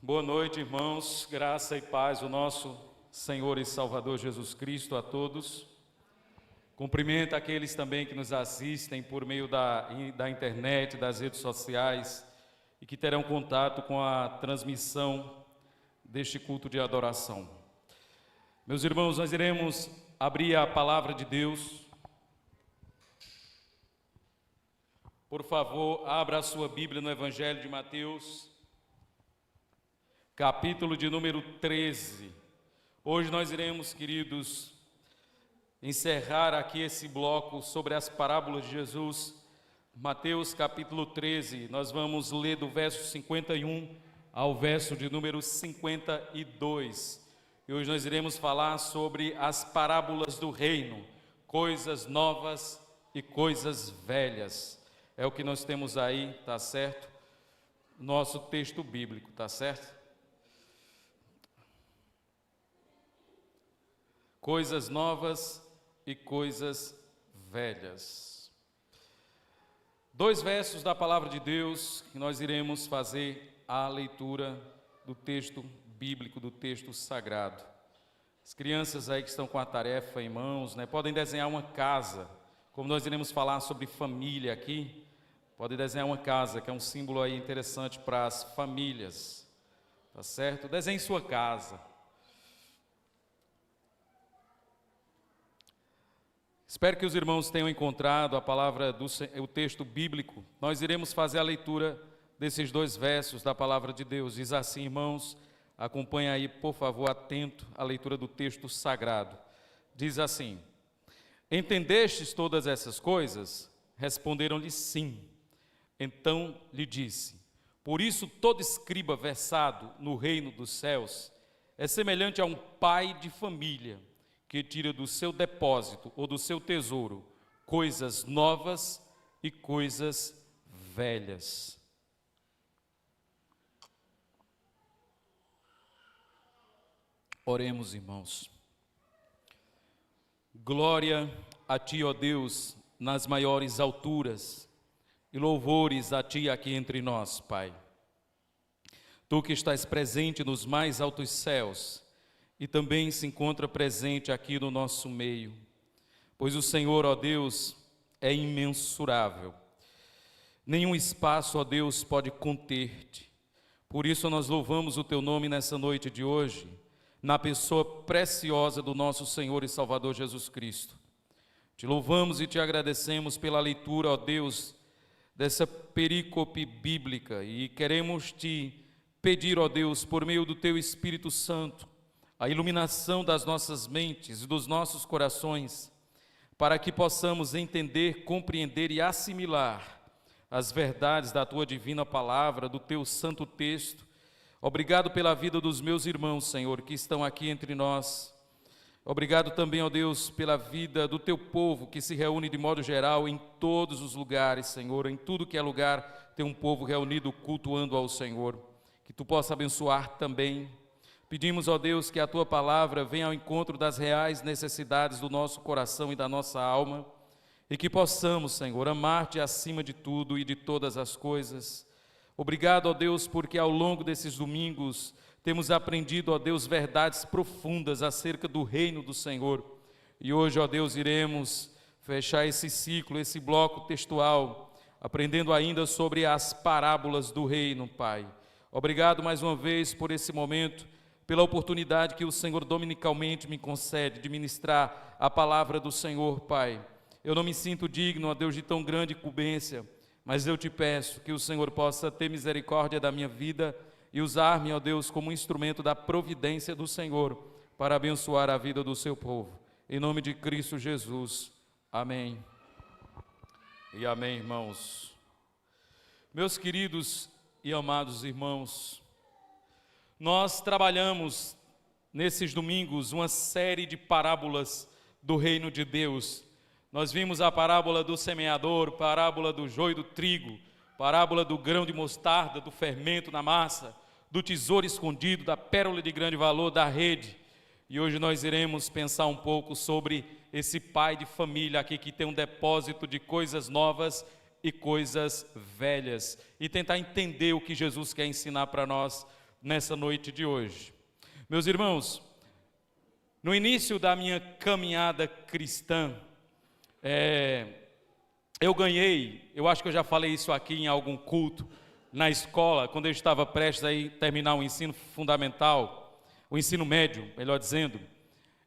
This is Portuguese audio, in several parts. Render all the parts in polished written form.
Boa noite, irmãos. Graça e paz, o nosso Senhor e Salvador Jesus Cristo a todos. Cumprimento aqueles também que nos assistem por meio da internet, das redes sociais e que terão contato com a transmissão deste culto de adoração. Meus irmãos, nós iremos abrir a palavra de Deus. Por favor, abra a sua Bíblia no Evangelho de Mateus, capítulo de número 13. Hoje nós iremos, queridos, encerrar aqui esse bloco sobre as parábolas de Jesus. Mateus capítulo 13, nós vamos ler do verso 51 ao verso de número 52. E hoje nós iremos falar sobre as parábolas do reino, coisas novas e coisas velhas. É o que nós temos aí, tá certo? Nosso texto bíblico, tá certo? Coisas novas e coisas velhas. Dois versos da palavra de Deus que nós iremos fazer a leitura do texto bíblico, do texto sagrado. As crianças aí que estão com a tarefa em mãos, podem desenhar uma casa. Como nós iremos falar sobre família aqui, podem desenhar uma casa, que é um símbolo aí interessante para as famílias, tá certo? Desenhe sua casa. Espero que os irmãos tenham encontrado a palavra o texto bíblico. Nós iremos fazer a leitura desses dois versos da palavra de Deus. Diz assim, irmãos, acompanhe aí, por favor, atento à leitura do texto sagrado. Diz assim: entendestes todas essas coisas? Responderam-lhe sim. Então lhe disse: por isso todo escriba versado no reino dos céus é semelhante a um pai de família, que tira do seu depósito ou do seu tesouro coisas novas e coisas velhas. Oremos, irmãos. Glória a Ti, ó Deus, nas maiores alturas, e louvores a Ti aqui entre nós, Pai. Tu que estás presente nos mais altos céus, e também se encontra presente aqui no nosso meio, pois o Senhor, ó Deus, é imensurável. Nenhum espaço, ó Deus, pode conter-te. Por isso nós louvamos o Teu nome nessa noite de hoje, na pessoa preciosa do nosso Senhor e Salvador Jesus Cristo. Te louvamos e te agradecemos pela leitura, ó Deus, dessa perícope bíblica, e queremos te pedir, ó Deus, por meio do Teu Espírito Santo, a iluminação das nossas mentes e dos nossos corações, para que possamos entender, compreender e assimilar as verdades da Tua divina palavra, do Teu santo texto. Obrigado pela vida dos meus irmãos, Senhor, que estão aqui entre nós. Obrigado também, ó Deus, pela vida do Teu povo, que se reúne de modo geral em todos os lugares, Senhor. Em tudo que é lugar, tem um povo reunido cultuando ao Senhor. Que Tu possa abençoar também. Pedimos, ó Deus, que a Tua palavra venha ao encontro das reais necessidades do nosso coração e da nossa alma, e que possamos, Senhor, amar-te acima de tudo e de todas as coisas. Obrigado, ó Deus, porque ao longo desses domingos temos aprendido, ó Deus, verdades profundas acerca do reino do Senhor. E hoje, ó Deus, iremos fechar esse ciclo, esse bloco textual, aprendendo ainda sobre as parábolas do reino, Pai. Obrigado mais uma vez por esse momento, pela oportunidade que o Senhor dominicalmente me concede de ministrar a palavra do Senhor, Pai. Eu não me sinto digno, ó Deus, de tão grande incumbência, mas eu te peço que o Senhor possa ter misericórdia da minha vida e usar-me, ó Deus, como instrumento da providência do Senhor para abençoar a vida do seu povo. Em nome de Cristo Jesus. Amém. E amém, irmãos. Meus queridos e amados irmãos, nós trabalhamos nesses domingos uma série de parábolas do reino de Deus. Nós vimos a parábola do semeador, parábola do joio e do trigo, parábola do grão de mostarda, do fermento na massa, do tesouro escondido, da pérola de grande valor, da rede. E hoje nós iremos pensar um pouco sobre esse pai de família aqui que tem um depósito de coisas novas e coisas velhas, e tentar entender o que Jesus quer ensinar para nós nessa noite de hoje. Meus irmãos, no início da minha caminhada cristã, eu acho que eu já falei isso aqui em algum culto, na escola, quando eu estava prestes a terminar o ensino fundamental, o ensino médio, melhor dizendo,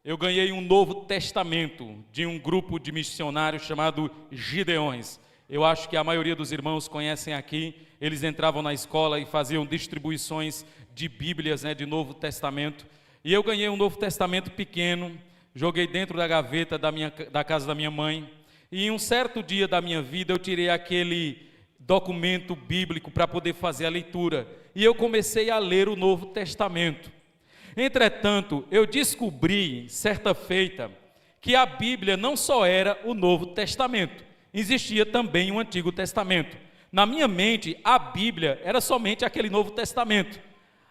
eu ganhei um Novo Testamento de um grupo de missionários chamado Gideões. Eu acho que a maioria dos irmãos conhecem aqui. Eles entravam na escola e faziam distribuições de Bíblias, de Novo Testamento. E eu ganhei um Novo Testamento pequeno, joguei dentro da gaveta da casa da minha mãe. E em um certo dia da minha vida eu tirei aquele documento bíblico para poder fazer a leitura. E eu comecei a ler o Novo Testamento. Entretanto, eu descobri, certa feita, que a Bíblia não só era o Novo Testamento, existia também o Antigo Testamento. Na minha mente, a Bíblia era somente aquele Novo Testamento.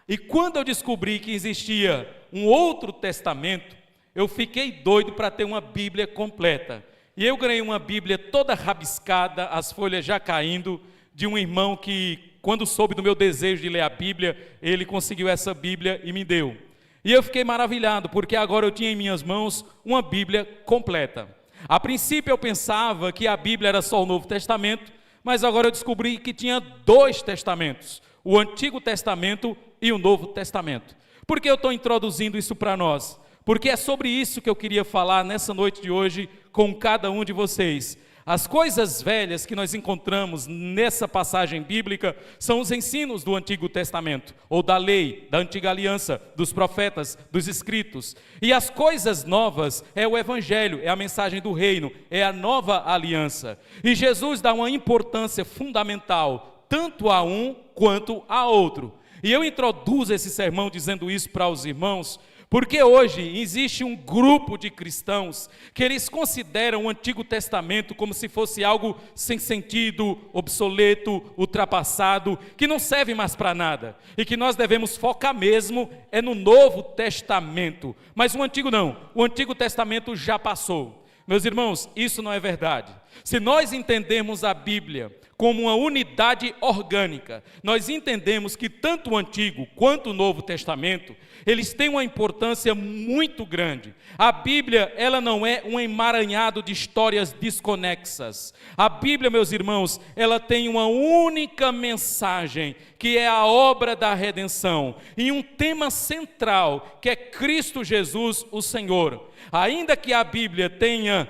E quando eu descobri que existia um outro testamento, eu fiquei doido para ter uma Bíblia completa. E eu ganhei uma Bíblia toda rabiscada, as folhas já caindo, de um irmão que, quando soube do meu desejo de ler a Bíblia, ele conseguiu essa Bíblia e me deu. E eu fiquei maravilhado, porque agora eu tinha em minhas mãos uma Bíblia completa. A princípio eu pensava que a Bíblia era só o Novo Testamento, mas agora eu descobri que tinha 2 testamentos, o Antigo Testamento e o Novo Testamento. Por que eu estou introduzindo isso para nós? Porque é sobre isso que eu queria falar nessa noite de hoje com cada um de vocês. As coisas velhas que nós encontramos nessa passagem bíblica são os ensinos do Antigo Testamento, ou da lei, da antiga aliança, dos profetas, dos escritos. E as coisas novas é o Evangelho, é a mensagem do reino, é a nova aliança. E Jesus dá uma importância fundamental, tanto a um quanto a outro. E eu introduzo esse sermão dizendo isso para os irmãos, porque hoje existe um grupo de cristãos que eles consideram o Antigo Testamento como se fosse algo sem sentido, obsoleto, ultrapassado, que não serve mais para nada, e que nós devemos focar mesmo no Novo Testamento. Mas o Antigo não, o Antigo Testamento já passou. Meus irmãos, isso não é verdade. Se nós entendermos a Bíblia como uma unidade orgânica, nós entendemos que tanto o Antigo quanto o Novo Testamento, eles têm uma importância muito grande. A Bíblia, ela não é um emaranhado de histórias desconexas. A Bíblia, meus irmãos, ela tem uma única mensagem, que é a obra da redenção, e um tema central, que é Cristo Jesus, o Senhor. Ainda que a Bíblia tenha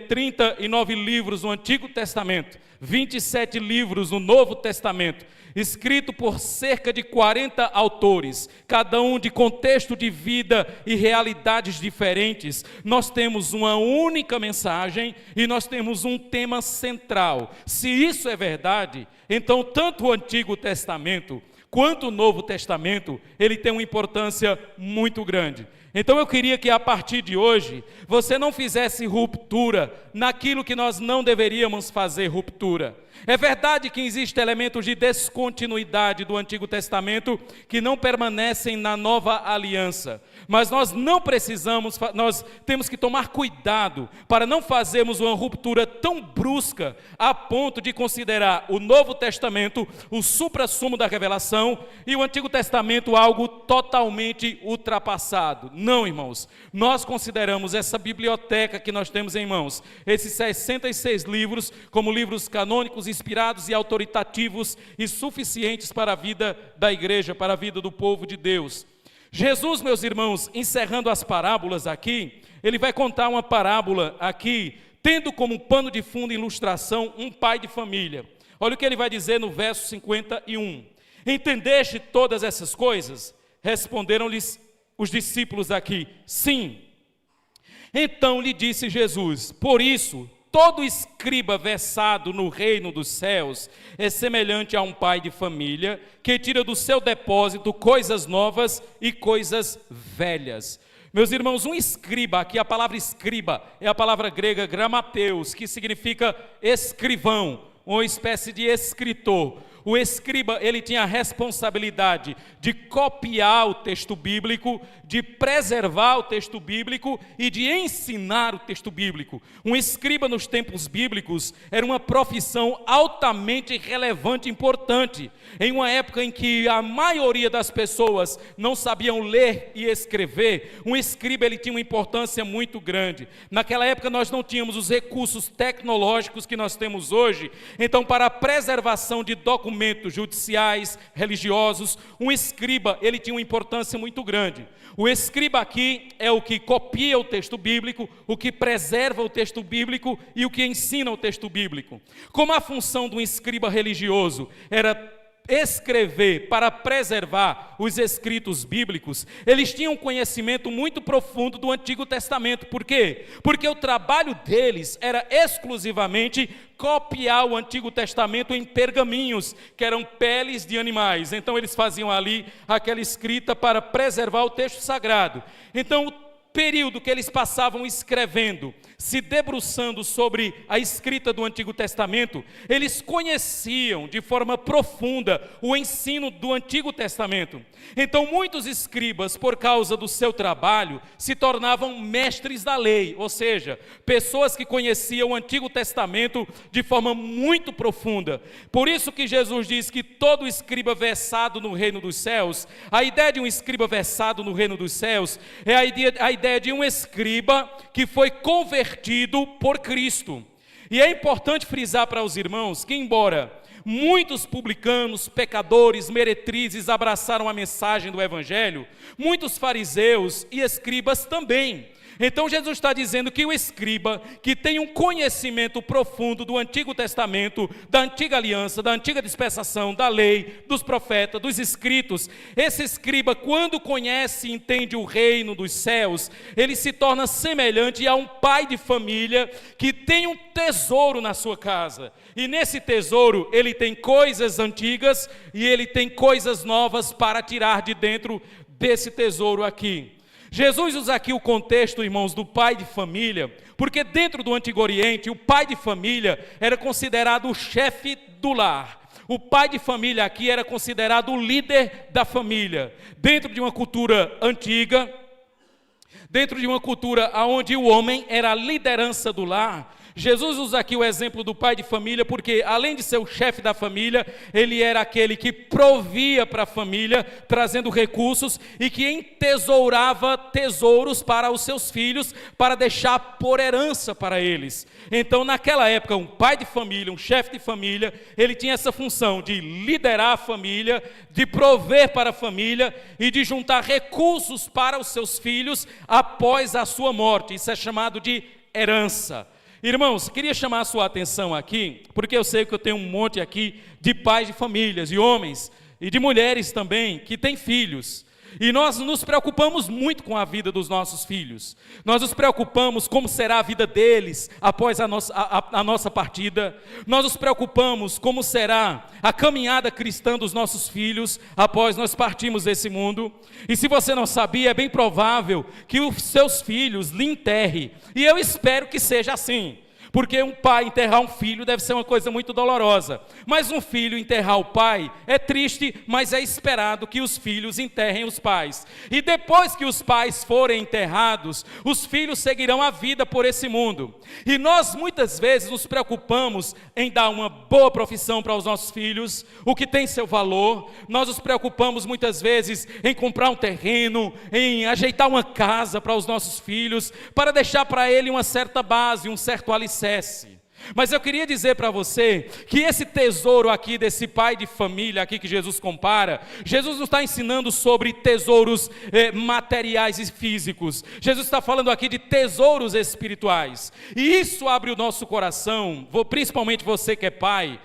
39 livros no Antigo Testamento, 27 livros no Novo Testamento, escrito por cerca de 40 autores, cada um de contexto de vida e realidades diferentes, nós temos uma única mensagem e nós temos um tema central. Se isso é verdade, então tanto o Antigo Testamento quanto o Novo Testamento, ele tem uma importância muito grande. Então eu queria que a partir de hoje, você não fizesse ruptura naquilo que nós não deveríamos fazer ruptura. É verdade que existem elementos de descontinuidade do Antigo Testamento que não permanecem na nova aliança, mas nós temos que tomar cuidado para não fazermos uma ruptura tão brusca a ponto de considerar o Novo Testamento o suprassumo da revelação e o Antigo Testamento algo totalmente ultrapassado. Não, irmãos, nós consideramos essa biblioteca que nós temos em mãos, esses 66 livros, como livros canônicos, inspirados e autoritativos e suficientes para a vida da igreja, para a vida do povo de Deus. Jesus, meus irmãos, encerrando as parábolas aqui, ele vai contar uma parábola aqui, tendo como pano de fundo, ilustração, um pai de família. Olha o que ele vai dizer no verso 51. Entendeste todas essas coisas? Responderam-lhes os discípulos aqui, sim. Então lhe disse Jesus, por isso, todo escriba versado no reino dos céus é semelhante a um pai de família que tira do seu depósito coisas novas e coisas velhas. Meus irmãos, um escriba, aqui a palavra escriba é a palavra grega gramateus, que significa escrivão, uma espécie de escritor. O escriba, ele tinha a responsabilidade de copiar o texto bíblico, de preservar o texto bíblico e de ensinar o texto bíblico. Um escriba nos tempos bíblicos era uma profissão altamente relevante e importante, em uma época em que a maioria das pessoas não sabiam ler e escrever. Um escriba, ele tinha uma importância muito grande. Naquela época nós não tínhamos os recursos tecnológicos que nós temos hoje, então para a preservação de documentos judiciais, religiosos, um escriba, ele tinha uma importância muito grande. O escriba aqui é o que copia o texto bíblico, o que preserva o texto bíblico e o que ensina o texto bíblico. Como a função de um escriba religioso era escrever para preservar os escritos bíblicos, eles tinham um conhecimento muito profundo do Antigo Testamento. Por quê? Porque o trabalho deles era exclusivamente copiar o Antigo Testamento em pergaminhos, que eram peles de animais. Então eles faziam ali aquela escrita para preservar o texto sagrado. Então o período que eles passavam escrevendo, se debruçando sobre a escrita do Antigo Testamento, eles conheciam de forma profunda o ensino do Antigo Testamento. Então muitos escribas, por causa do seu trabalho, se tornavam mestres da lei, ou seja, pessoas que conheciam o Antigo Testamento de forma muito profunda. Por isso que Jesus diz que todo escriba versado no reino dos céus, a ideia de um escriba versado no reino dos céus é a ideia de um escriba que foi convertido por Cristo. E é importante frisar para os irmãos que, embora muitos publicanos, pecadores, meretrizes abraçaram a mensagem do Evangelho, muitos fariseus e escribas também. Então Jesus está dizendo que o escriba que tem um conhecimento profundo do Antigo Testamento, da Antiga Aliança, da Antiga Dispensação, da lei, dos profetas, dos escritos, esse escriba, quando conhece e entende o reino dos céus, ele se torna semelhante a um pai de família que tem um tesouro na sua casa. E nesse tesouro ele tem coisas antigas e ele tem coisas novas para tirar de dentro desse tesouro aqui. Jesus usa aqui o contexto, irmãos, do pai de família, porque dentro do Antigo Oriente, o pai de família era considerado o chefe do lar. O pai de família aqui era considerado o líder da família. Dentro de uma cultura antiga, dentro de uma cultura onde o homem era a liderança do lar, Jesus usa aqui o exemplo do pai de família, porque além de ser o chefe da família, ele era aquele que provia para a família, trazendo recursos, e que entesourava tesouros para os seus filhos, para deixar por herança para eles. Então naquela época, um pai de família, um chefe de família, ele tinha essa função de liderar a família, de prover para a família e de juntar recursos para os seus filhos após a sua morte. Isso é chamado de herança. Irmãos, queria chamar a sua atenção aqui, porque eu sei que eu tenho um monte aqui de pais de famílias, de homens e de mulheres também, que têm filhos. E nós nos preocupamos muito com a vida dos nossos filhos. Nós nos preocupamos como será a vida deles após a nossa partida. Nós nos preocupamos como será a caminhada cristã dos nossos filhos após nós partirmos desse mundo. E se você não sabia, é bem provável que os seus filhos lhe enterrem. E eu espero que seja assim. Porque um pai enterrar um filho deve ser uma coisa muito dolorosa. Mas um filho enterrar o pai é triste, mas é esperado que os filhos enterrem os pais. E depois que os pais forem enterrados, os filhos seguirão a vida por esse mundo. E nós muitas vezes nos preocupamos em dar uma boa profissão para os nossos filhos, o que tem seu valor. Nós nos preocupamos muitas vezes em comprar um terreno, em ajeitar uma casa para os nossos filhos, para deixar para ele uma certa base, um certo alicerce. Mas eu queria dizer para você que esse tesouro aqui desse pai de família aqui que Jesus compara, Jesus não está ensinando sobre tesouros materiais e físicos. Jesus está falando aqui de tesouros espirituais. E isso abre o nosso coração, principalmente você que é pai,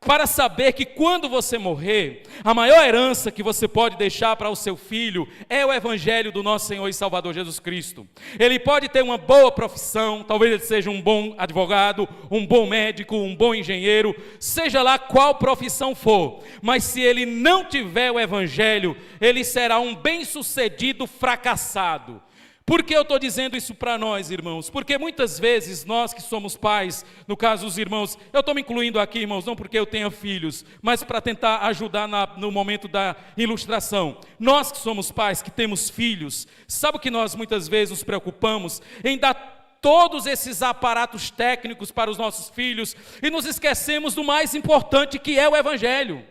para saber que quando você morrer, a maior herança que você pode deixar para o seu filho é o Evangelho do nosso Senhor e Salvador Jesus Cristo. Ele pode ter uma boa profissão, talvez ele seja um bom advogado, um bom médico, um bom engenheiro, seja lá qual profissão for, mas se ele não tiver o Evangelho, ele será um bem-sucedido fracassado. Por que eu estou dizendo isso para nós, irmãos? Porque muitas vezes nós que somos pais, no caso os irmãos, eu estou me incluindo aqui, irmãos, não porque eu tenha filhos, mas para tentar ajudar no momento da ilustração. Nós que somos pais, que temos filhos, sabe o que nós muitas vezes nos preocupamos? Em dar todos esses aparatos técnicos para os nossos filhos e nos esquecemos do mais importante, que é o Evangelho.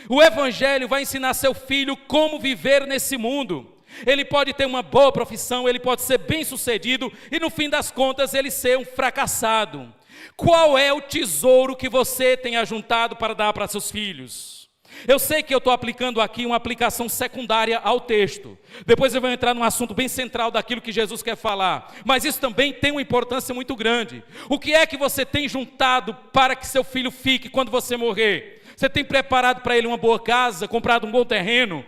O Evangelho vai ensinar seu filho como viver nesse mundo. Ele pode ter uma boa profissão, ele pode ser bem-sucedido e no fim das contas ele ser um fracassado. Qual é o tesouro que você tem ajuntado para dar para seus filhos? Eu sei que eu estou aplicando aqui uma aplicação secundária ao texto. Depois eu vou entrar num assunto bem central daquilo que Jesus quer falar. Mas isso também tem uma importância muito grande. O que é que você tem juntado para que seu filho fique quando você morrer? Você tem preparado para ele uma boa casa, comprado um bom terreno,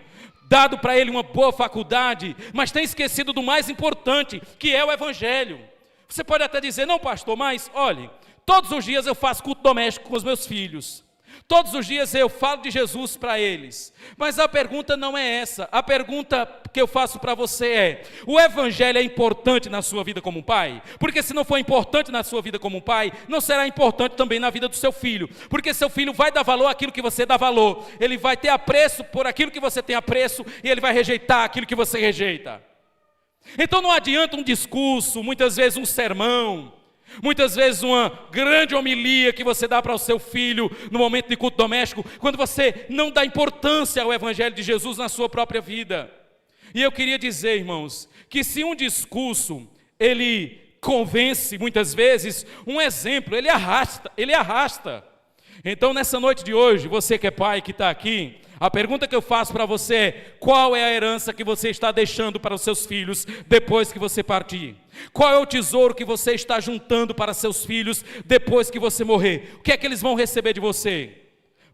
dado para ele uma boa faculdade, mas tem esquecido do mais importante, que é o Evangelho. Você pode até dizer, não pastor, mas olhe, todos os dias eu faço culto doméstico com os meus filhos, todos os dias eu falo de Jesus para eles, mas a pergunta não é essa. A pergunta que eu faço para você é, o Evangelho é importante na sua vida como pai? Porque se não for importante na sua vida como pai, não será importante também na vida do seu filho, porque seu filho vai dar valor àquilo que você dá valor, ele vai ter apreço por aquilo que você tem apreço, e ele vai rejeitar aquilo que você rejeita. Então não adianta um discurso, muitas vezes um sermão, muitas vezes uma grande homilia que você dá para o seu filho no momento de culto doméstico, quando você não dá importância ao Evangelho de Jesus na sua própria vida. E eu queria dizer, irmãos, que se um discurso, ele convence muitas vezes, um exemplo, ele arrasta. Então nessa noite de hoje, você que é pai, que está aqui, a pergunta que eu faço para você é, qual é a herança que você está deixando para os seus filhos depois que você partir? Qual é o tesouro que você está juntando para seus filhos depois que você morrer? O que é que eles vão receber de você?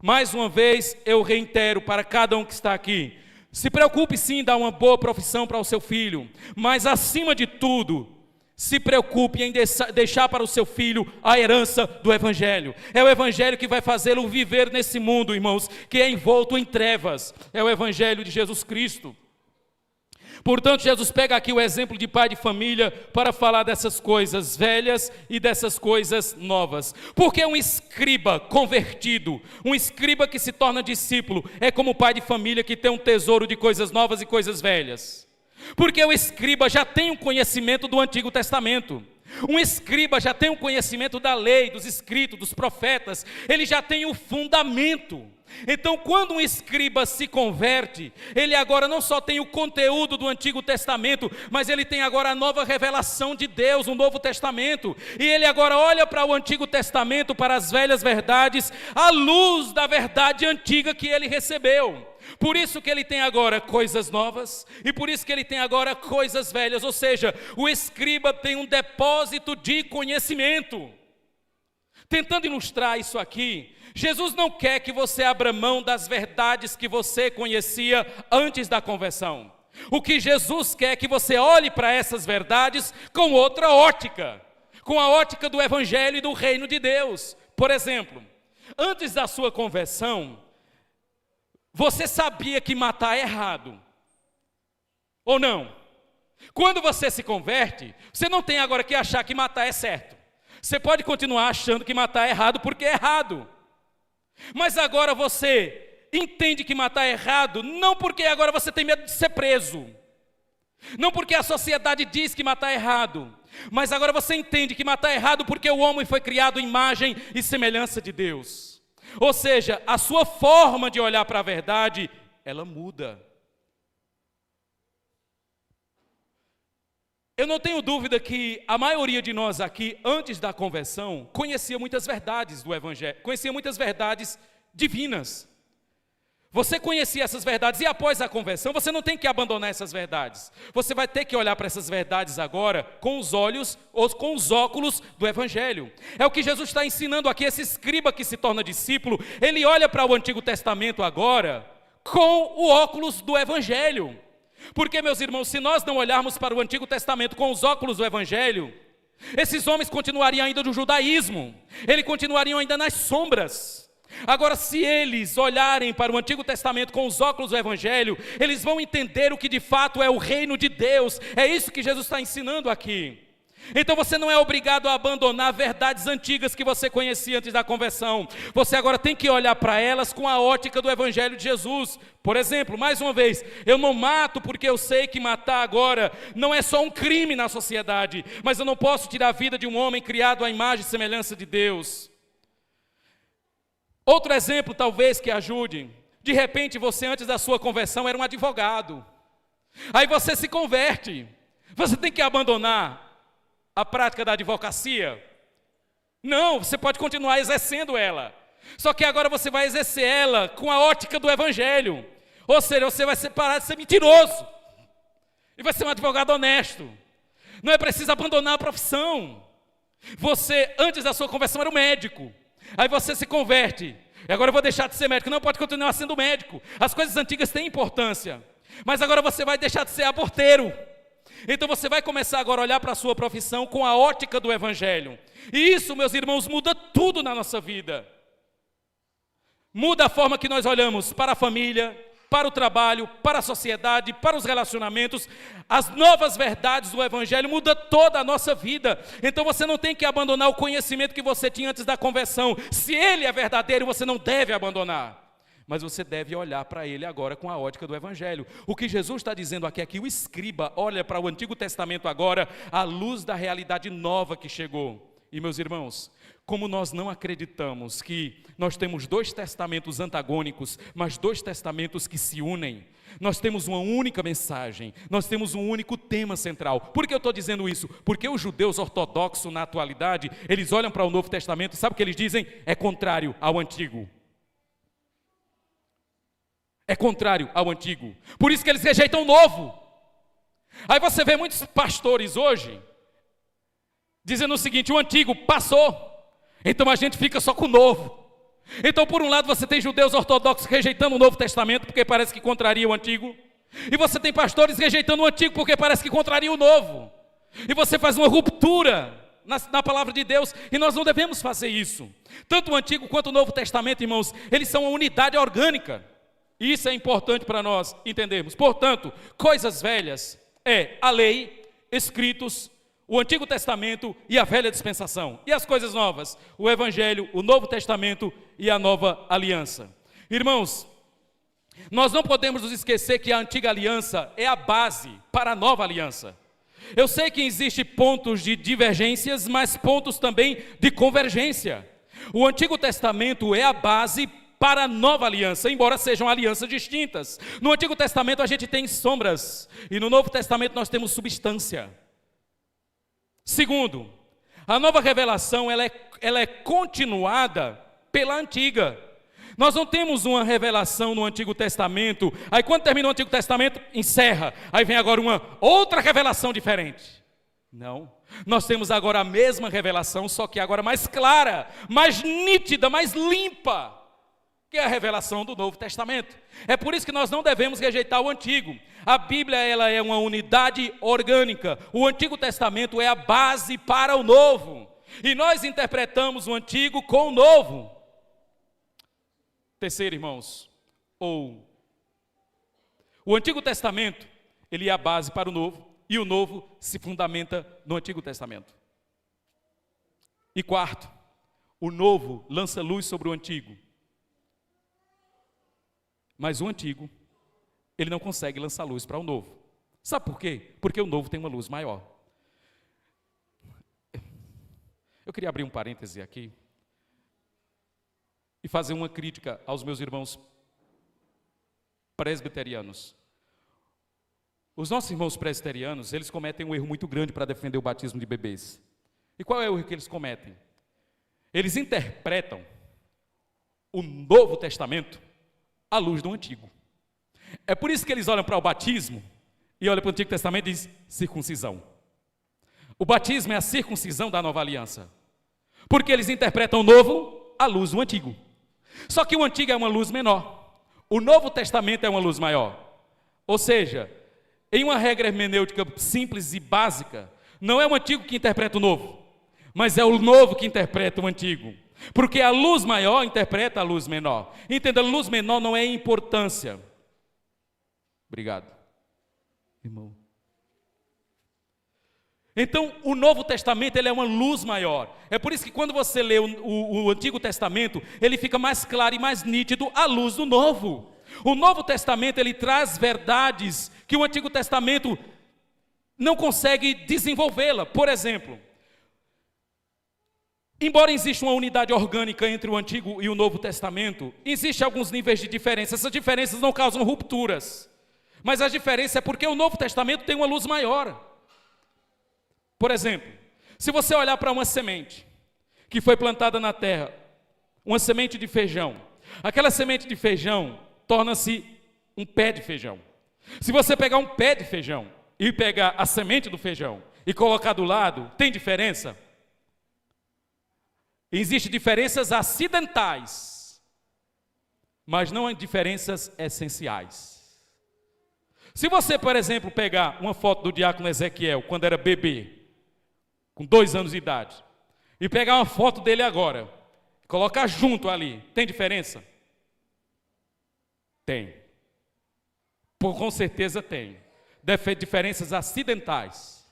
Mais uma vez, eu reitero para cada um que está aqui, se preocupe sim em dar uma boa profissão para o seu filho, mas acima de tudo, se preocupe em deixar para o seu filho a herança do Evangelho. É o Evangelho que vai fazê-lo viver nesse mundo, irmãos, que é envolto em trevas. É o Evangelho de Jesus Cristo. Portanto, Jesus pega aqui o exemplo de pai de família para falar dessas coisas velhas e dessas coisas novas. Porque um escriba convertido, um escriba que se torna discípulo, é como o pai de família que tem um tesouro de coisas novas e coisas velhas. Porque o escriba já tem um conhecimento do Antigo Testamento. Um escriba já tem um conhecimento da lei, dos escritos, dos profetas. Ele já tem o fundamento. Então, quando um escriba se converte, ele agora não só tem o conteúdo do Antigo Testamento, mas ele tem agora a nova revelação de Deus, o Novo Testamento. E ele agora olha para o Antigo Testamento, para as velhas verdades, à luz da verdade antiga que ele recebeu. Por isso que ele tem agora coisas novas, e por isso que ele tem agora coisas velhas. Ou seja, o escriba tem um depósito de conhecimento. Tentando ilustrar isso aqui, Jesus não quer que você abra mão das verdades que você conhecia antes da conversão. O que Jesus quer é que você olhe para essas verdades com outra ótica, com a ótica do Evangelho e do Reino de Deus. Por exemplo, antes da sua conversão, você sabia que matar é errado, ou não? Quando você se converte, você não tem agora que achar que matar é certo. Você pode continuar achando que matar é errado porque é errado. Mas agora você entende que matar é errado, não porque agora você tem medo de ser preso, não porque a sociedade diz que matar é errado, mas agora você entende que matar é errado porque o homem foi criado em imagem e semelhança de Deus. Ou seja, a sua forma de olhar para a verdade, ela muda. Eu não tenho dúvida que a maioria de nós aqui, antes da conversão, conhecia muitas verdades do Evangelho, conhecia muitas verdades divinas. Você conhecia essas verdades e após a conversão, você não tem que abandonar essas verdades. Você vai ter que olhar para essas verdades agora com os olhos ou com os óculos do Evangelho. É o que Jesus está ensinando aqui, esse escriba que se torna discípulo, ele olha para o Antigo Testamento agora com o óculos do Evangelho. Porque, meus irmãos, se nós não olharmos para o Antigo Testamento com os óculos do Evangelho, esses homens continuariam ainda no judaísmo, eles continuariam ainda nas sombras. Agora, se eles olharem para o Antigo Testamento com os óculos do Evangelho, eles vão entender o que de fato é o reino de Deus. É isso que Jesus está ensinando aqui. Então você não é obrigado a abandonar verdades antigas que você conhecia antes da conversão. Você agora tem que olhar para elas com a ótica do Evangelho de Jesus. Por exemplo, mais uma vez, eu não mato porque eu sei que matar agora não é só um crime na sociedade, mas eu não posso tirar a vida de um homem criado à imagem e semelhança de Deus. Outro exemplo talvez que ajude: de repente você antes da sua conversão era um advogado, aí você se converte, você tem que abandonar a prática da advocacia? Não, você pode continuar exercendo ela, só que agora você vai exercer ela com a ótica do Evangelho, ou seja, você vai parar de ser mentiroso, e vai ser um advogado honesto. Não é preciso abandonar a profissão. Você antes da sua conversão era um médico, aí você se converte, e agora eu vou deixar de ser médico. Não, pode continuar sendo médico, as coisas antigas têm importância, mas agora você vai deixar de ser aborteiro. Então você vai começar agora a olhar para a sua profissão com a ótica do Evangelho. E isso, meus irmãos, muda tudo na nossa vida. Muda a forma que nós olhamos para a família, para o trabalho, para a sociedade, para os relacionamentos. As novas verdades do Evangelho mudam toda a nossa vida. Então você não tem que abandonar o conhecimento que você tinha antes da conversão. Se ele é verdadeiro, você não deve abandonar, mas você deve olhar para ele agora com a ótica do Evangelho. O que Jesus está dizendo aqui é que o escriba olha para o Antigo Testamento agora à luz da realidade nova que chegou. E meus irmãos, como nós não acreditamos que nós temos dois testamentos antagônicos, mas dois testamentos que se unem, nós temos uma única mensagem, nós temos um único tema central. Por que eu estou dizendo isso? Porque os judeus ortodoxos na atualidade, eles olham para o Novo Testamento e sabe o que eles dizem? É contrário ao Antigo. É contrário ao Antigo. Por isso que eles rejeitam o Novo. Aí você vê muitos pastores hoje dizendo o seguinte: o Antigo passou, então a gente fica só com o Novo. Então por um lado você tem judeus ortodoxos rejeitando o Novo Testamento porque parece que contraria o Antigo, e você tem pastores rejeitando o Antigo porque parece que contraria o Novo. E você faz uma ruptura na palavra de Deus, e nós não devemos fazer isso. Tanto o Antigo quanto o Novo Testamento, irmãos, eles são uma unidade orgânica. E isso é importante para nós entendermos. Portanto, coisas velhas é a lei, escritos, o Antigo Testamento e a velha dispensação. E as coisas novas, o Evangelho, o Novo Testamento e a nova aliança. Irmãos, nós não podemos nos esquecer que a antiga aliança é a base para a nova aliança. Eu sei que existem pontos de divergências, mas pontos também de convergência. O Antigo Testamento é a base para a nova aliança, embora sejam alianças distintas. No Antigo Testamento a gente tem sombras, e no Novo Testamento nós temos substância. Segundo, a nova revelação ela é continuada pela antiga. Nós não temos uma revelação no Antigo Testamento, aí quando termina o Antigo Testamento, encerra, aí vem agora uma outra revelação diferente. Não, nós temos agora a mesma revelação, só que agora mais clara, mais nítida, mais limpa, que é a revelação do Novo Testamento. É por isso que nós não devemos rejeitar o Antigo. A Bíblia ela é uma unidade orgânica. O Antigo Testamento é a base para o Novo. E nós interpretamos o Antigo com o Novo. Terceiro, irmãos, o Antigo Testamento, ele é a base para o Novo, e o Novo se fundamenta no Antigo Testamento. E quarto, o Novo lança luz sobre o Antigo. Mas o Antigo, ele não consegue lançar luz para o Novo. Sabe por quê? Porque o Novo tem uma luz maior. Eu queria abrir um parêntese aqui e fazer uma crítica aos meus irmãos presbiterianos. Os nossos irmãos presbiterianos, eles cometem um erro muito grande para defender o batismo de bebês. E qual é o erro que eles cometem? Eles interpretam o Novo Testamento à luz do Antigo. É por isso que eles olham para o batismo e olham para o Antigo Testamento e dizem circuncisão. O batismo é a circuncisão da nova aliança, porque eles interpretam o novo à luz do Antigo. Só que o Antigo é uma luz menor, o Novo Testamento é uma luz maior. Ou seja, em uma regra hermenêutica simples e básica, não é o Antigo que interpreta o Novo, mas é o Novo que interpreta o Antigo. Porque a luz maior interpreta a luz menor. Entenda, luz menor não é importância. Obrigado, irmão. Então, o Novo Testamento ele é uma luz maior. É por isso que quando você lê o Antigo Testamento, ele fica mais claro e mais nítido à luz do Novo. O Novo Testamento ele traz verdades que o Antigo Testamento não consegue desenvolvê-la. Por exemplo, embora exista uma unidade orgânica entre o Antigo e o Novo Testamento, existem alguns níveis de diferença. Essas diferenças não causam rupturas, mas a diferença é porque o Novo Testamento tem uma luz maior. Por exemplo, se você olhar para uma semente que foi plantada na terra, uma semente de feijão, aquela semente de feijão torna-se um pé de feijão. Se você pegar um pé de feijão e pegar a semente do feijão e colocar do lado, tem diferença? Existem diferenças acidentais, mas não há diferenças essenciais. Se você, por exemplo, pegar uma foto do diácono Ezequiel, quando era bebê, com 2 anos de idade, e pegar uma foto dele agora, colocar junto ali, tem diferença? Tem. Com certeza tem. Deve ter diferenças acidentais.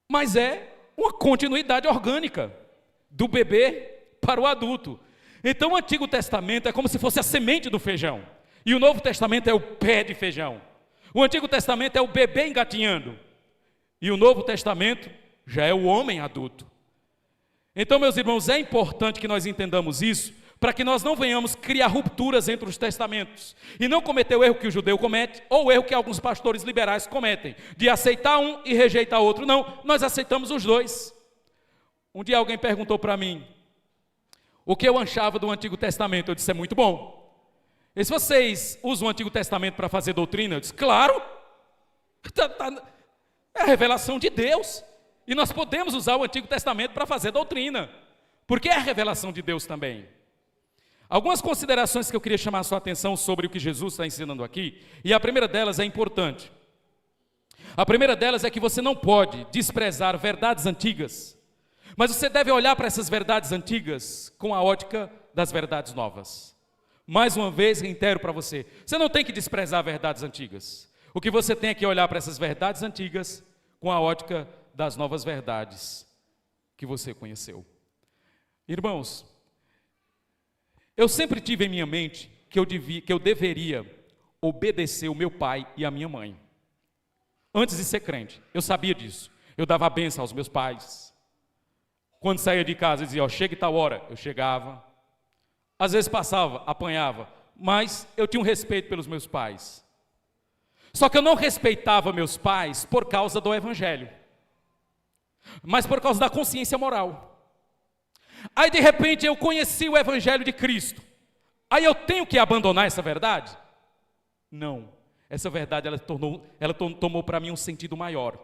Mas é uma continuidade orgânica, do bebê para o adulto. Então o Antigo Testamento é como se fosse a semente do feijão, e o Novo Testamento é o pé de feijão. O Antigo Testamento é o bebê engatinhando, e o Novo Testamento já é o homem adulto. Então, meus irmãos, é importante que nós entendamos isso, para que nós não venhamos criar rupturas entre os testamentos, e não cometer o erro que o judeu comete, ou o erro que alguns pastores liberais cometem, de aceitar um e rejeitar outro. Não, nós aceitamos os dois. Um dia alguém perguntou para mim o que eu achava do Antigo Testamento. Eu disse, é muito bom. E se vocês usam o Antigo Testamento para fazer doutrina? Eu disse, claro, é a revelação de Deus, e nós podemos usar o Antigo Testamento para fazer doutrina, porque é a revelação de Deus também. Algumas considerações que eu queria chamar a sua atenção sobre o que Jesus está ensinando aqui, e a primeira delas é importante. A primeira delas é que você não pode desprezar verdades antigas, mas você deve olhar para essas verdades antigas com a ótica das verdades novas. Mais uma vez, reitero para você, você não tem que desprezar verdades antigas. O que você tem é que olhar para essas verdades antigas com a ótica das novas verdades que você conheceu. Irmãos, eu sempre tive em minha mente que eu deveria obedecer o meu pai e a minha mãe. Antes de ser crente, eu sabia disso. Eu dava a bênção aos meus pais. Quando saía de casa, eu dizia, chega e tal hora. Eu chegava. Às vezes passava, apanhava, mas eu tinha um respeito pelos meus pais. Só que eu não respeitava meus pais por causa do evangelho, mas por causa da consciência moral. Aí de repente eu conheci o evangelho de Cristo. Aí eu tenho que abandonar essa verdade? Não. Essa verdade ela tomou para mim um sentido maior.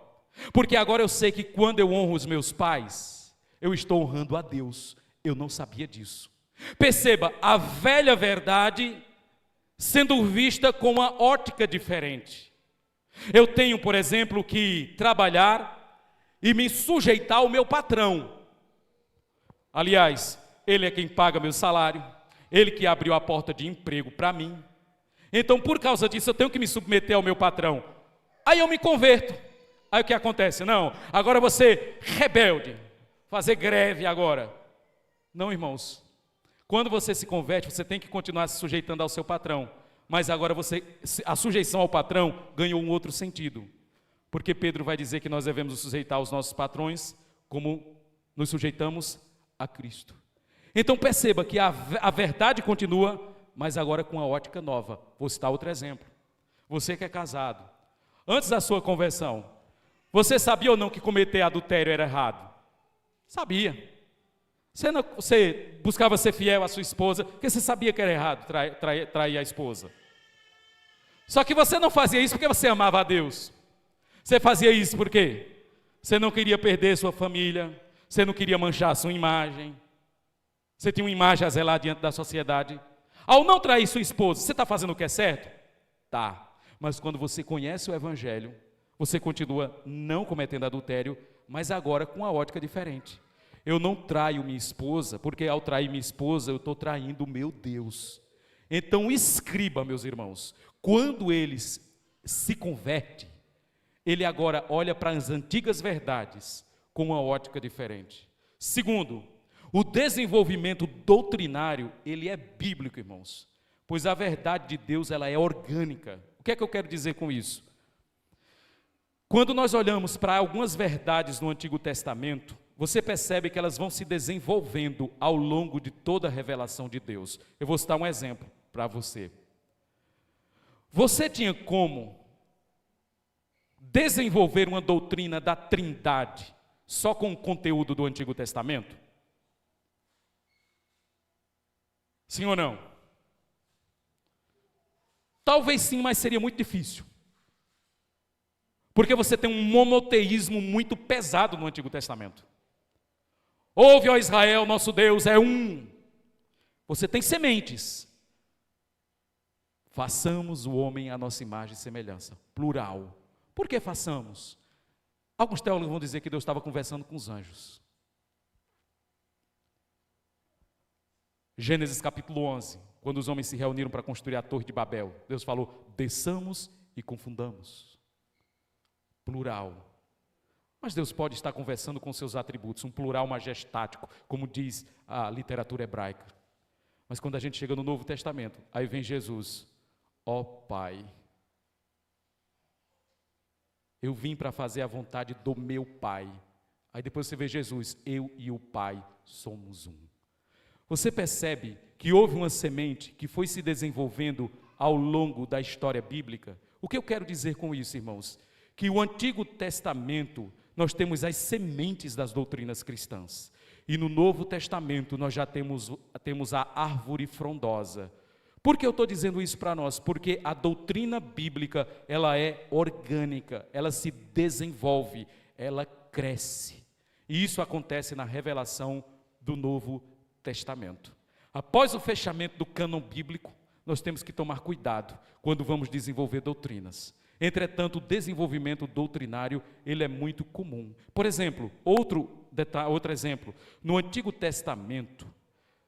Porque agora eu sei que quando eu honro os meus pais, eu estou honrando a Deus. Eu não sabia disso. Perceba, a velha verdade sendo vista com uma ótica diferente. Eu tenho, por exemplo, que trabalhar e me sujeitar ao meu patrão. Aliás, ele é quem paga meu salário, ele que abriu a porta de emprego para mim. Então, por causa disso, eu tenho que me submeter ao meu patrão. Aí eu me converto. Aí o que acontece? Não, agora você rebelde, fazer greve agora. Não, irmãos. Quando você se converte, você tem que continuar se sujeitando ao seu patrão. Mas agora a sujeição ao patrão ganhou um outro sentido. Porque Pedro vai dizer que nós devemos nos sujeitar aos nossos patrões como nos sujeitamos a Cristo. Então perceba que a verdade continua, mas agora com uma ótica nova. Vou citar outro exemplo. Você que é casado, antes da sua conversão, você sabia ou não que cometer adultério era errado? Sabia. Você buscava ser fiel à sua esposa, porque você sabia que era errado trair a esposa. Só que você não fazia isso porque você amava a Deus. Você fazia isso por quê? Você não queria perder sua família, você não queria manchar a sua imagem, você tinha uma imagem a zelar diante da sociedade. Ao não trair sua esposa, você está fazendo o que é certo? Tá, mas quando você conhece o Evangelho, você continua não cometendo adultério, mas agora com uma ótica diferente. eu não traio minha esposa, porque ao trair minha esposa, eu estou traindo o meu Deus. Então, o escriba, meus irmãos, quando ele se converte, ele agora olha para as antigas verdades com uma ótica diferente. Segundo, o desenvolvimento doutrinário, ele é bíblico, irmãos, pois a verdade de Deus, ela é orgânica. O que é que eu quero dizer com isso? Quando nós olhamos para algumas verdades no Antigo Testamento, você percebe que elas vão se desenvolvendo ao longo de toda a revelação de Deus. Eu vou citar um exemplo para você. Você tinha como desenvolver uma doutrina da Trindade só com o conteúdo do Antigo Testamento? Sim ou não? Talvez sim, mas seria muito difícil. Porque você tem um monoteísmo muito pesado no Antigo Testamento. Ouve, ó Israel, nosso Deus é um. Você tem sementes. Façamos o homem à nossa imagem e semelhança. Plural. Por que façamos? Alguns teólogos vão dizer que Deus estava conversando com os anjos. Gênesis capítulo 11, quando os homens se reuniram para construir a torre de Babel, Deus falou, desçamos e confundamos. Plural. Mas Deus pode estar conversando com seus atributos, um plural majestático, como diz a literatura hebraica. Mas quando a gente chega no Novo Testamento, aí vem Jesus, ó Pai, eu vim para fazer a vontade do meu Pai. Aí depois você vê Jesus, eu e o Pai somos um. Você percebe que houve uma semente que foi se desenvolvendo ao longo da história bíblica? O que eu quero dizer com isso, irmãos? Que o Antigo Testamento, nós temos as sementes das doutrinas cristãs. E no Novo Testamento, nós já temos a árvore frondosa. Por que eu estou dizendo isso para nós? Porque a doutrina bíblica, ela é orgânica, ela se desenvolve, ela cresce. E isso acontece na revelação do Novo Testamento. Após o fechamento do cânon bíblico, nós temos que tomar cuidado quando vamos desenvolver doutrinas. Entretanto, o desenvolvimento doutrinário, ele é muito comum. Por exemplo, outro exemplo, no Antigo Testamento,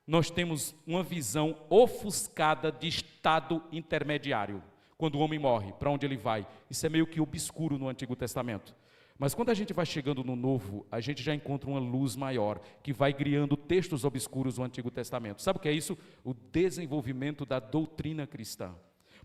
nós temos uma visão ofuscada de estado intermediário. Quando o homem morre, para onde ele vai? Isso é meio que obscuro no Antigo Testamento. Mas quando a gente vai chegando no Novo, a gente já encontra uma luz maior, que vai criando textos obscuros do Antigo Testamento. Sabe o que é isso? O desenvolvimento da doutrina cristã.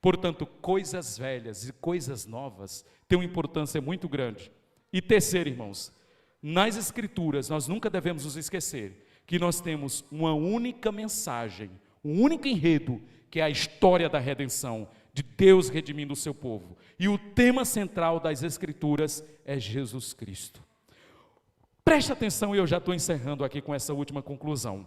Portanto, coisas velhas e coisas novas têm uma importância muito grande. E terceiro, irmãos, nas Escrituras, nós nunca devemos nos esquecer que nós temos uma única mensagem, um único enredo, que é a história da redenção, de Deus redimindo o seu povo. E o tema central das Escrituras é Jesus Cristo. Preste atenção, e eu já estou encerrando aqui com essa última conclusão.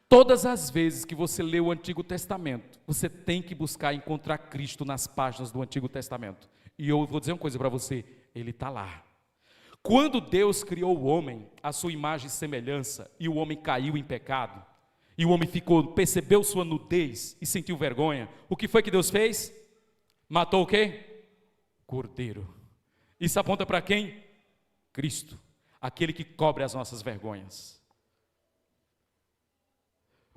Todas as vezes que você lê o Antigo Testamento, você tem que buscar encontrar Cristo nas páginas do Antigo Testamento. E eu vou dizer uma coisa para você, Ele está lá. Quando Deus criou o homem, a sua imagem e semelhança, e o homem caiu em pecado, e o homem percebeu sua nudez e sentiu vergonha, o que foi que Deus fez? Matou o quê? Cordeiro. Isso aponta para quem? Cristo, aquele que cobre as nossas vergonhas.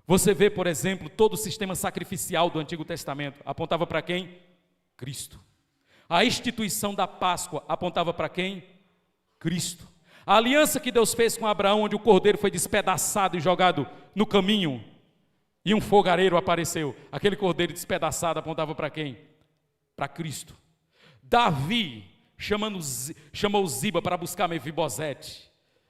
Você vê, por exemplo, todo o sistema sacrificial do Antigo Testamento, apontava para quem? Cristo. A instituição da Páscoa apontava para quem? Cristo. A aliança que Deus fez com Abraão, onde o cordeiro foi despedaçado e jogado no caminho, e um fogareiro apareceu, aquele cordeiro despedaçado apontava para quem? Para Cristo. Davi chamou Ziba para buscar Mefibosete,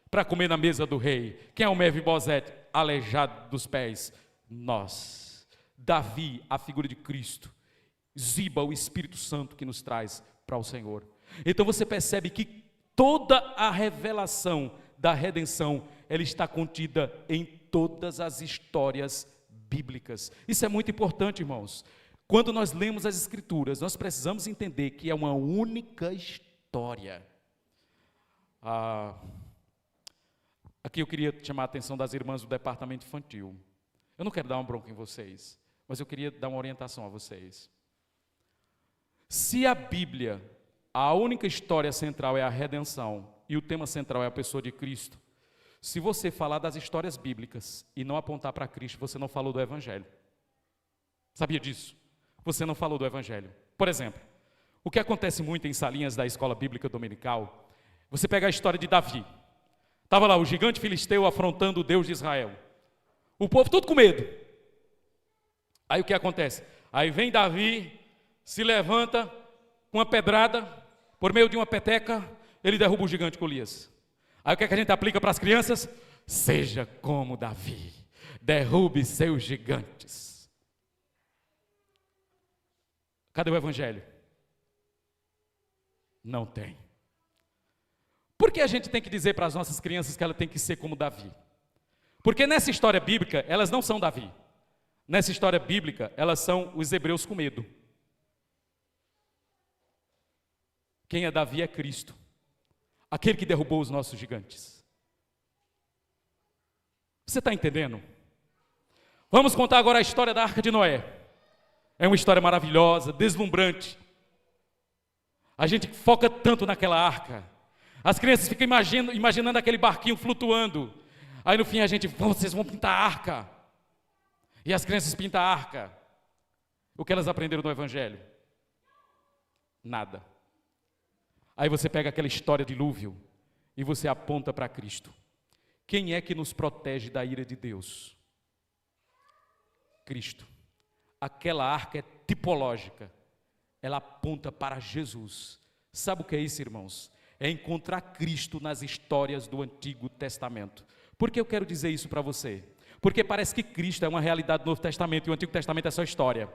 para comer na mesa do rei. Quem é o Mefibosete? Aleijado dos pés, nós. Davi, a figura de Cristo. Ziba, o Espírito Santo que nos traz para o Senhor. Então você percebe que toda a revelação da redenção, ela está contida em todas as histórias bíblicas. Isso é muito importante, irmãos. Quando nós lemos as Escrituras, nós precisamos entender que é uma única história. Aqui eu queria chamar a atenção das irmãs do departamento infantil. Eu não quero dar uma bronca em vocês, mas eu queria dar uma orientação a vocês. Se a Bíblia, a única história central é a redenção, e o tema central é a pessoa de Cristo, Se você falar das histórias bíblicas e não apontar para Cristo, você não falou do Evangelho. Sabia disso? Você não falou do Evangelho. Por exemplo, o que acontece muito em salinhas da escola bíblica dominical, você pega a história de Davi. Estava lá o gigante filisteu afrontando o Deus de Israel. O povo tudo com medo. Aí o que acontece? Aí vem Davi, se levanta com uma pedrada, por meio de uma peteca, ele derruba o gigante Golias. Aí o que é que a gente aplica para as crianças? Seja como Davi, derrube seus gigantes. Cadê o Evangelho? Não tem. Por que a gente tem que dizer para as nossas crianças que ela tem que ser como Davi? Porque nessa história bíblica, elas não são Davi. Nessa história bíblica, elas são os hebreus com medo. Quem é Davi é Cristo, aquele que derrubou os nossos gigantes. Você está entendendo? Vamos contar agora a história da Arca de Noé. É uma história maravilhosa, deslumbrante. A gente foca tanto naquela arca. As crianças ficam imaginando aquele barquinho flutuando. Aí no fim a gente, vocês vão pintar a arca. E as crianças pintam a arca. O que elas aprenderam no Evangelho? Nada. Aí você pega aquela história de dilúvio e você aponta para Cristo. Quem é que nos protege da ira de Deus? Cristo. Aquela arca é tipológica. Ela aponta para Jesus. Sabe o que é isso, irmãos? É encontrar Cristo nas histórias do Antigo Testamento. Por que eu quero dizer isso para você? Porque parece que Cristo é uma realidade do Novo Testamento e o Antigo Testamento é só história.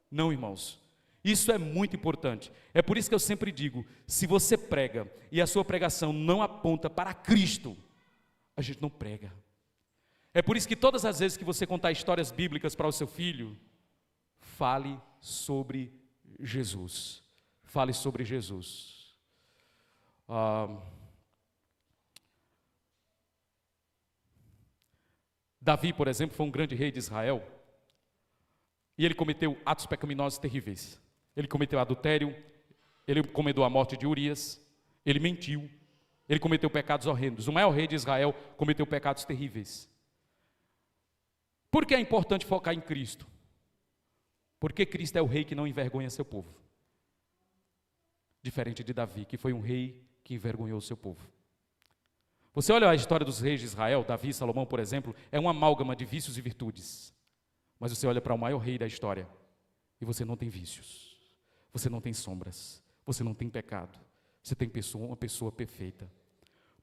Não, irmãos. Isso é muito importante. É por isso que eu sempre digo, se você prega e a sua pregação não aponta para Cristo, a gente não prega. É por isso que todas as vezes que você contar histórias bíblicas para o seu filho, fale sobre Jesus. Fale sobre Jesus. Davi, por exemplo, foi um grande rei de Israel e ele cometeu atos pecaminosos terríveis. Ele cometeu adultério, ele cometeu a morte de Urias, ele mentiu, ele cometeu pecados horrendos. O maior rei de Israel cometeu pecados terríveis. Por que é importante focar em Cristo? Porque Cristo é o rei que não envergonha seu povo. Diferente de Davi, que foi um rei que envergonhou seu povo. Você olha a história dos reis de Israel, Davi e Salomão, por exemplo, é uma amálgama de vícios e virtudes. Mas você olha para o maior rei da história e você não tem vícios. Você não tem sombras, você não tem pecado, você tem uma pessoa perfeita.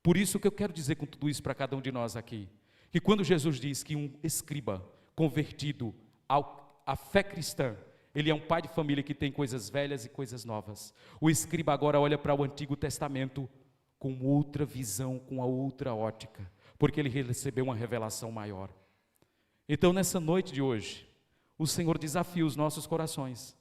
Por isso que eu quero dizer com tudo isso para cada um de nós aqui, que quando Jesus diz que um escriba convertido à fé cristã, ele é um pai de família que tem coisas velhas e coisas novas. O escriba agora olha para o Antigo Testamento com outra visão, com a outra ótica, porque ele recebeu uma revelação maior. Então nessa noite de hoje, o Senhor desafia os nossos corações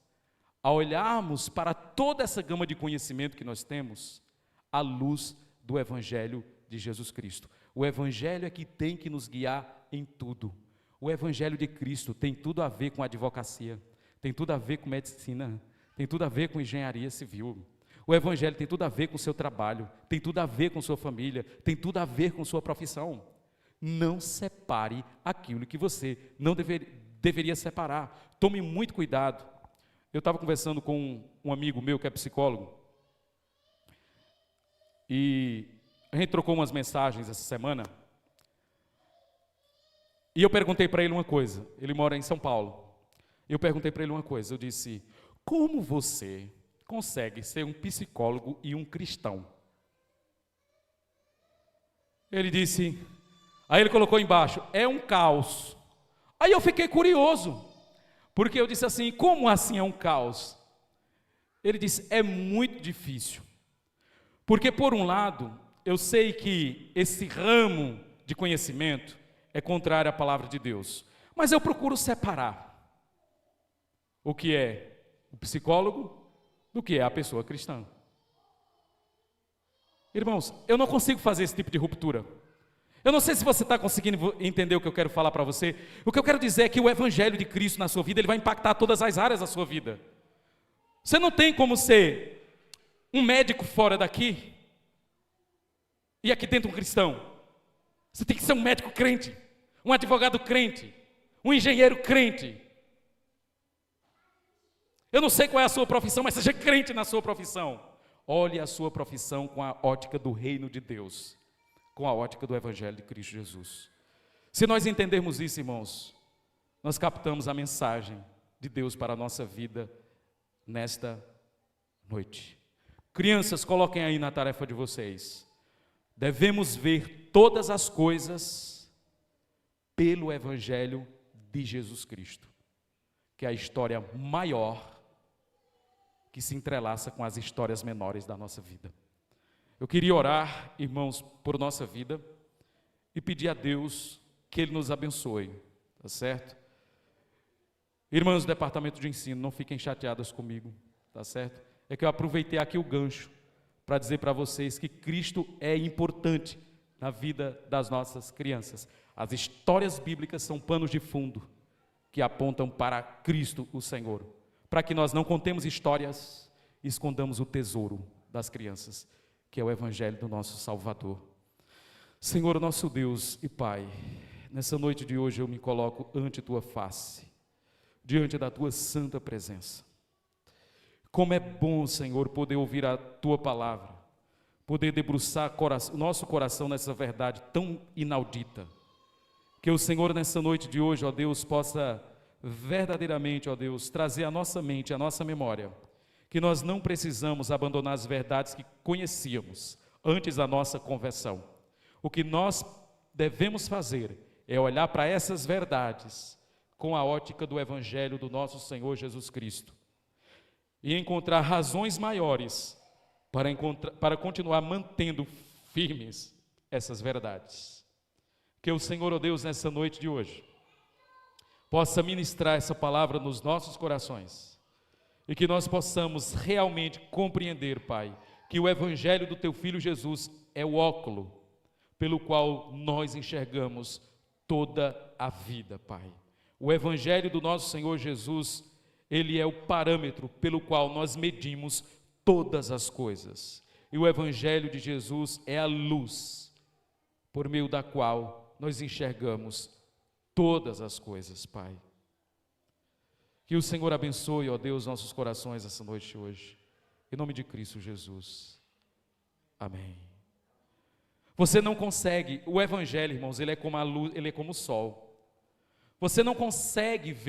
a olharmos para toda essa gama de conhecimento que nós temos, à luz do Evangelho de Jesus Cristo. O Evangelho é que tem que nos guiar em tudo. O Evangelho de Cristo tem tudo a ver com advocacia, tem tudo a ver com medicina, tem tudo a ver com engenharia civil. O Evangelho tem tudo a ver com o seu trabalho, tem tudo a ver com sua família, tem tudo a ver com sua profissão. Não separe aquilo que você não deveria separar. Tome muito cuidado. Eu estava conversando com um amigo meu que é psicólogo e a gente trocou umas mensagens essa semana e eu perguntei para ele uma coisa. Ele mora em São Paulo. Eu perguntei para ele uma coisa. Eu disse: como você consegue ser um psicólogo e um cristão? Ele disse, aí ele colocou embaixo, é um caos. Aí eu fiquei curioso. Porque eu disse assim, como assim é um caos? Ele disse, é muito difícil. Porque por um lado, eu sei que esse ramo de conhecimento é contrário à palavra de Deus. Mas eu procuro separar o que é o psicólogo do que é a pessoa cristã. Irmãos, eu não consigo fazer esse tipo de ruptura. Eu não sei se você está conseguindo entender o que eu quero falar para você. O que eu quero dizer é que o Evangelho de Cristo na sua vida, ele vai impactar todas as áreas da sua vida. Você não tem como ser um médico fora daqui e aqui dentro um cristão. Você tem que ser um médico crente, um advogado crente, um engenheiro crente. Eu não sei qual é a sua profissão, mas seja crente na sua profissão. Olhe a sua profissão com a ótica do reino de Deus, com a ótica do Evangelho de Cristo Jesus. Se nós entendermos isso, irmãos, nós captamos a mensagem de Deus para a nossa vida nesta noite. Crianças, coloquem aí na tarefa de vocês. Devemos ver todas as coisas pelo Evangelho de Jesus Cristo, que é a história maior que se entrelaça com as histórias menores da nossa vida. Eu queria orar, irmãos, por nossa vida e pedir a Deus que Ele nos abençoe, tá certo? Irmãs do departamento de ensino, não fiquem chateadas comigo, tá certo? É que eu aproveitei aqui o gancho para dizer para vocês que Cristo é importante na vida das nossas crianças. As histórias bíblicas são panos de fundo que apontam para Cristo, o Senhor, para que nós não contemos histórias e escondamos o tesouro das crianças, que é o Evangelho do nosso Salvador. Senhor, nosso Deus e Pai, nessa noite de hoje eu me coloco ante Tua face, diante da Tua santa presença. Como é bom, Senhor, poder ouvir a Tua palavra, poder debruçar o nosso coração nessa verdade tão inaudita. Que o Senhor, nessa noite de hoje, ó Deus, possa verdadeiramente, ó Deus, trazer à nossa mente, à nossa memória, que nós não precisamos abandonar as verdades que conhecíamos antes da nossa conversão. O que nós devemos fazer é olhar para essas verdades com a ótica do Evangelho do nosso Senhor Jesus Cristo e encontrar razões maiores para continuar mantendo firmes essas verdades. Que o Senhor, ó Deus, nessa noite de hoje, possa ministrar essa palavra nos nossos corações e que nós possamos realmente compreender, Pai, que o Evangelho do Teu Filho Jesus é o óculo pelo qual nós enxergamos toda a vida, Pai. O Evangelho do nosso Senhor Jesus, ele é o parâmetro pelo qual nós medimos todas as coisas. E o Evangelho de Jesus é a luz por meio da qual nós enxergamos todas as coisas, Pai. Que o Senhor abençoe, ó Deus, nossos corações essa noite de hoje. Em nome de Cristo Jesus. Amém. Você não consegue, o Evangelho, irmãos, ele é como a luz, ele é como o sol. Você não consegue ver